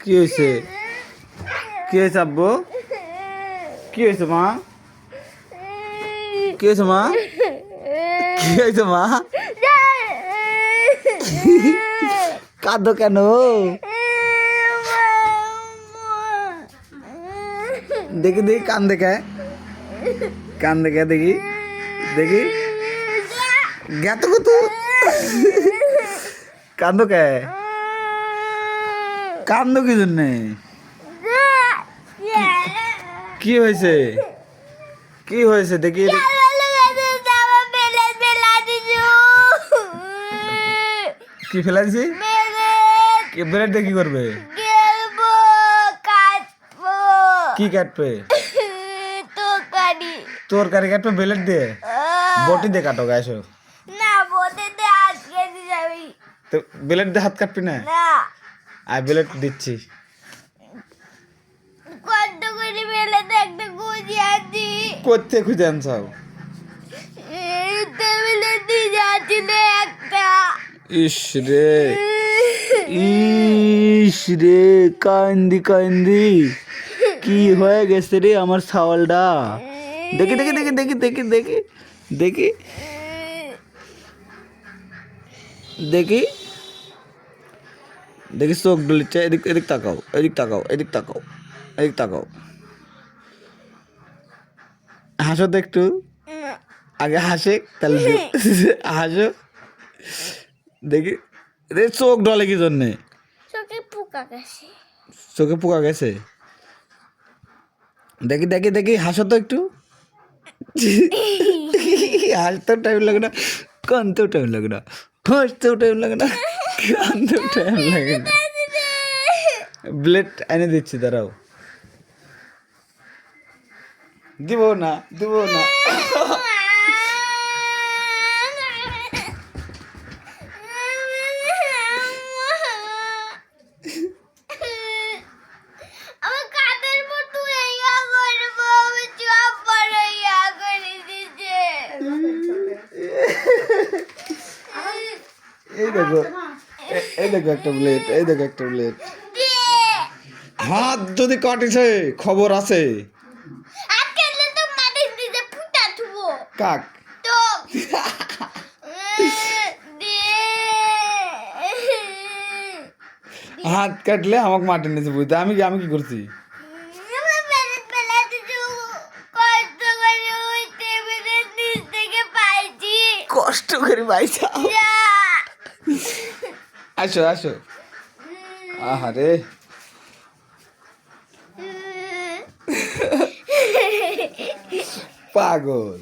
কি হয়েছে? কি হয়েছে আব্বু? কি হয়েছে মা? কি হয়েছে মা? কি হয়েছে মা? কাঁদো কেন? দেখি দেখি কান দেখায়, কান দেখায় দেখি দেখি জ্ঞাত কত কান্দো কে? কান্দো কি জন্যে? কি হয়েছে? কি হয়েছে দেখি? কি ফেলা দিছি? কি ব্লেড দিয়ে কি করবে? কি কাটবে? তরকারি কাটবে ব্লেড দিয়ে? বটি দিয়ে কাটো গাইছো না, বটি দিয়ে হাত কেটে যাবি। তো ব্লেড দিয়ে হাত কাটবি না? আর ব্লেড দিচ্ছি। কত করে বেলে একটা খুঁজে আছি। কোথা খুঁজে আনছাও? টেবিলে দিয়ে যাচ্ছিল একটা। ইস রে কান্দি কান্দি কি হয়ে গেছে রে আমার ছাওয়ালটা? দেখি দেখি দেখি দেখি দেখি দেখি দেখি দেখি দেখি চোখ ডলিচ্ছে। এদিক এদিক তাকাও, এদিক তাকাও, এদিক তাকাও, এদিক তাকাও। হাসো তো একটু, আগে হাসে তাহলে হাসো দেখি। রে চোখ ডলে কি জন্যে? চোখে পোকা গেছে। চোখে পোকা গেছে? দেখি দেখি দেখি হাসো তো একটু। হাসতেও টাইম লাগে না, কানতেও টাইম লাগে না, হাসতেও টাইম লাগে না, কানতেও টাইম লাগে না। ব্লেড এনে দিচ্ছি, দাঁড়াও। দিব না, দিব না। আমার কাদের মতো ইয়া করবো, আমি চুপ করে ইয়া করে দিচ্ছে। এই দেখো, এই দেখো একটা ব্লেড, এই দেখো একটা ব্লেড। হাত যদি কাটিছে খবর আছে। আর কেলে তো মাটির নিচে ফুটা থুবো। কাক তো হাত কাটলে আমাকে মাটির নিচে বুঝতে, আমি আমি কি করছি? কষ্ট করে পাইছা। আসো আসো। আহারে পাগল।